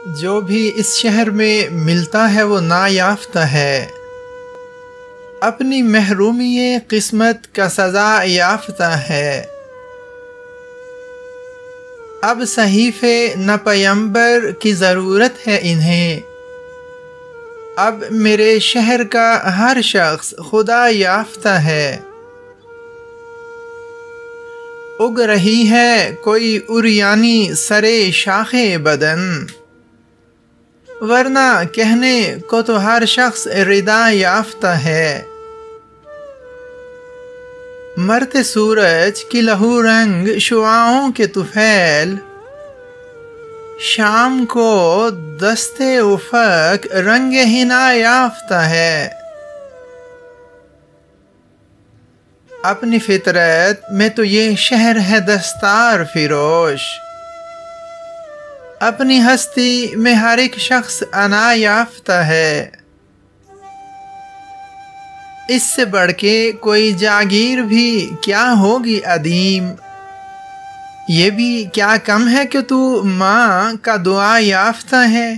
جو بھی اس شہر میں ملتا ہے وہ نایافتہ ہے، اپنی محرومی قسمت کا سزا یافتہ ہے۔ اب صحیفے نہ پیمبر کی ضرورت ہے انہیں، اب میرے شہر کا ہر شخص خدا یافتہ ہے۔ اگ رہی ہے کوئی عریانی سرے شاخ بدن، ورنہ کہنے کو تو ہر شخص ردا یافتہ ہے۔ مرتے سورج کی لہو رنگ شعاعوں کے طفیل، شام کو دستے افق رنگ حنا یافتہ ہے۔ اپنی فطرت میں تو یہ شہر ہے دستار فروش، اپنی ہستی میں ہر ایک شخص انا یافتہ ہے۔ اس سے بڑھ کے کوئی جاگیر بھی کیا ہوگی عدیم، یہ بھی کیا کم ہے کہ تو ماں کا دعا یافتہ ہے۔